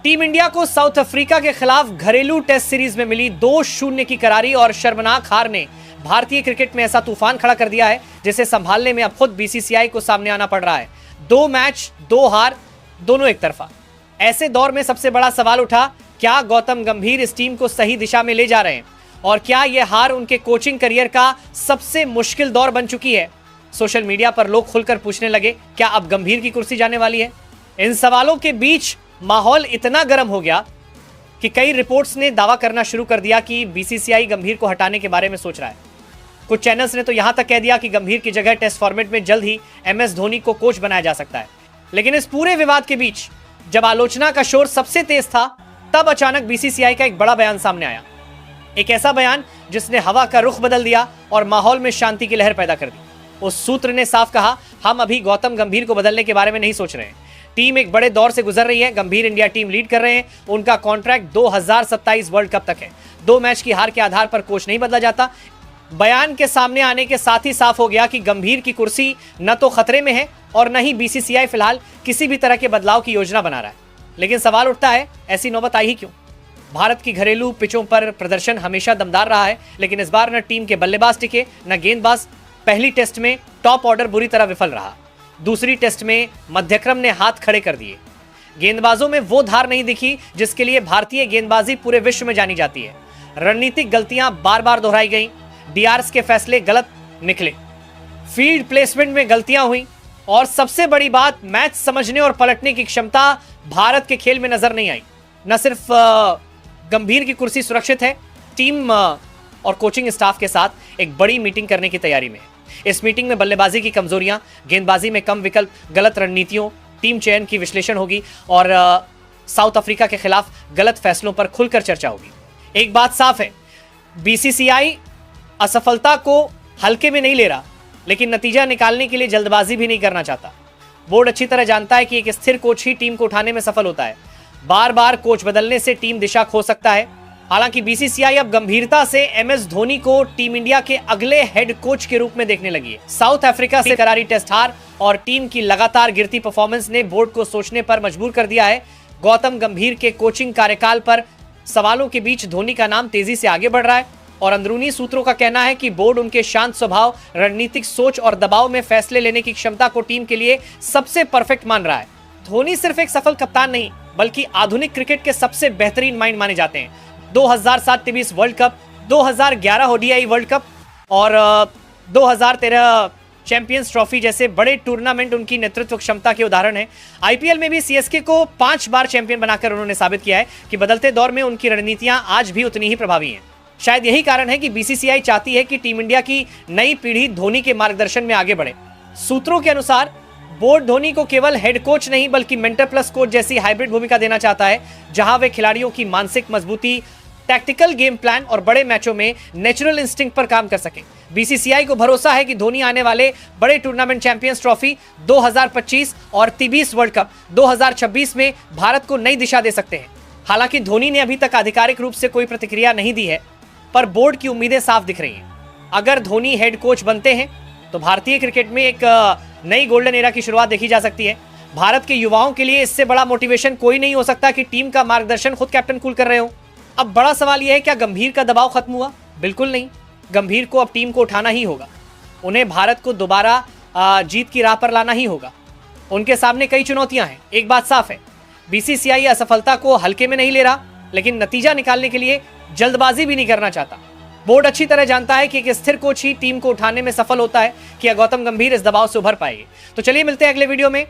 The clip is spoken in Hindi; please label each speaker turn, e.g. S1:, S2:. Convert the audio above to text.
S1: टीम इंडिया को साउथ अफ्रीका के खिलाफ घरेलू टेस्ट सीरीज में मिली 2-0 की करारी और शर्मनाक हार ने भारतीय क्रिकेट में ऐसा तूफान खड़ा कर दिया है जिसे संभालने में अब खुद बीसीसीआई को सामने आना पड़ रहा है। 2 मैच 2 हार, दोनों एक तरफा। ऐसे दौर में सबसे बड़ा सवाल उठा, क्या गौतम गंभीर इस टीम को सही दिशा में ले जा रहे हैं और क्या यह हार उनके कोचिंग करियर का सबसे मुश्किल दौर बन चुकी है। सोशल मीडिया पर लोग खुलकर पूछने लगे, क्या अब गंभीर की कुर्सी जाने वाली है। इन सवालों के बीच माहौल इतना गर्म हो गया कि कई रिपोर्ट्स ने दावा करना शुरू कर दिया कि बीसीसीआई गंभीर को हटाने के बारे में सोच रहा है। कुछ चैनल्स ने तो यहां तक कह दिया कि गंभीर की जगह टेस्ट फॉर्मेट में जल्द ही एमएस धोनी को कोच बनाया जा सकता है। लेकिन इस पूरे विवाद के बीच जब आलोचना का शोर सबसे तेज था, तब अचानक बीसीसीआई का एक बड़ा बयान सामने आया। एक ऐसा बयान जिसने हवा का रुख बदल दिया और माहौल में शांति की लहर पैदा कर दी। उस सूत्र ने साफ कहा, हम अभी गौतम गंभीर को बदलने के बारे में नहीं सोच रहे हैं। टीम एक बड़े दौर से गुजर रही है। गंभीर इंडिया टीम लीड कर रहे हैं। उनका कॉन्ट्रैक्ट 2027 वर्ल्ड कप तक है। 2 मैच की हार के आधार पर कोच नहीं बदला जाता। बयान के सामने आने के साथ ही साफ हो गया कि गंभीर की कुर्सी न तो खतरे में है और न ही बीसीसीआई फिलहाल किसी भी तरह के बदलाव की योजना बना रहा है। लेकिन सवाल उठता है, ऐसी नौबत आई ही क्यों। भारत की घरेलू पिचों पर प्रदर्शन हमेशा दमदार रहा है, लेकिन इस बार न टीम के बल्लेबाज टिके न गेंदबाज। पहली टेस्ट में टॉप ऑर्डर बुरी तरह विफल रहा। दूसरी टेस्ट में मध्यक्रम ने हाथ खड़े कर दिए। गेंदबाजों में वो धार नहीं दिखी जिसके लिए भारतीय गेंदबाजी पूरे विश्व में जानी जाती है। रणनीतिक गलतियां बार बार दोहराई गईं। डीआरएस के फैसले गलत निकले। फील्ड प्लेसमेंट में गलतियां हुई और सबसे बड़ी बात, मैच समझने और पलटने की क्षमता भारत के खेल में नजर नहीं आई। न सिर्फ गंभीर की कुर्सी सुरक्षित है, टीम और कोचिंग स्टाफ के साथ एक बड़ी मीटिंग करने की तैयारी में है। इस मीटिंग में बल्लेबाजी की कमजोरियां, गेंदबाजी में कम विकल्प, गलत रणनीतियों, टीम चयन की विश्लेषण होगी और साउथ अफ्रीका के खिलाफ गलत फैसलों पर खुलकर चर्चा होगी। एक बात साफ है, बीसीसीआई असफलता को हल्के में नहीं ले रहा, लेकिन नतीजा निकालने के लिए जल्दबाजी भी नहीं करना चाहता। बोर्ड अच्छी तरह जानता है कि एक स्थिर कोच ही टीम को उठाने में सफल होता है। बार बार कोच बदलने से टीम दिशा खो सकता है। हालांकि बीसीसीआई अब गंभीरता से एमएस धोनी को टीम इंडिया के अगले हेड कोच के रूप में देखने लगी है। साउथ अफ्रीका से करारी टेस्ट हार और टीम की लगातार गिरती परफॉर्मेंस ने बोर्ड को सोचने पर मजबूर कर दिया है। गौतम गंभीर के कोचिंग कार्यकाल पर सवालों के बीच धोनी का नाम तेजी से आगे बढ़ रहा है और अंदरूनी सूत्रों का कहना है कि बोर्ड उनके शांत स्वभाव, रणनीतिक सोच और दबाव में फैसले लेने की क्षमता को टीम के लिए सबसे परफेक्ट मान रहा है। धोनी सिर्फ एक सफल कप्तान नहीं, बल्कि आधुनिक क्रिकेट के सबसे बेहतरीन माइंड माने जाते हैं। 2007 TBS world cup, 2011 ODI world cup और 2013 चैंपियंस ट्रॉफी जैसे बड़े टूर्नामेंट उनकी नेतृत्व क्षमता के उदाहरण हैं। आईपीएल में भी सीएसके को 5 बार चैंपियन बनाकर उन्होंने साबित किया है कि बदलते दौर में उनकी रणनीतियां आज भी उतनी ही प्रभावी हैं। शायद यही कारण है कि बीसीसीआई चाहती है कि टीम इंडिया की नई पीढ़ी धोनी के मार्गदर्शन में आगे बढ़े। सूत्रों के अनुसार बोर्ड धोनी को केवल हेड कोच नहीं बल्कि मेंटर प्लस कोच जैसी हाइब्रिड भूमिका देना चाहता है, जहां वे खिलाड़ियों की मानसिक मजबूती, टैक्टिकल गेम प्लान और बड़े मैचों में नेचुरल इंस्टिंक्ट पर काम कर सके। बीसीसीआई को भरोसा है कि धोनी आने वाले बड़े टूर्नामेंट चैंपियंस ट्रॉफी 2025 और टीबीएस वर्ल्ड कप 2026 में भारत को नई दिशा दे सकते हैं। हालांकि धोनी ने अभी तक आधिकारिक रूप से कोई प्रतिक्रिया नहीं दी है, पर बोर्ड की उम्मीदें साफ दिख रही हैं। अगर धोनी हेड कोच बनते हैं तो भारतीय क्रिकेट में एक नई गोल्डन एरा की शुरुआत देखी जा सकती है। भारत के युवाओं के लिए इससे बड़ा मोटिवेशन कोई नहीं हो सकता कि टीम का मार्गदर्शन खुद कैप्टन कूल कर रहे हो। अब बड़ा सवाल यह है, क्या गंभीर का दबाव खत्म हुआ? बिल्कुल नहीं। गंभीर को अब टीम को उठाना ही होगा। उन्हें भारत को दोबारा जीत की राह पर लाना ही होगा। उनके सामने कई चुनौतियां हैं। एक बात साफ है, बीसीसीआई असफलता को हल्के में नहीं ले रहा, लेकिन नतीजा निकालने के लिए जल्दबाजी भी नहीं करना चाहता। बोर्ड अच्छी तरह जानता है कि एक स्थिर कोच ही टीम को उठाने में सफल होता है। कि गौतम गंभीर इस दबाव से उभर पाएंगे। तो चलिए मिलते हैं अगले वीडियो में।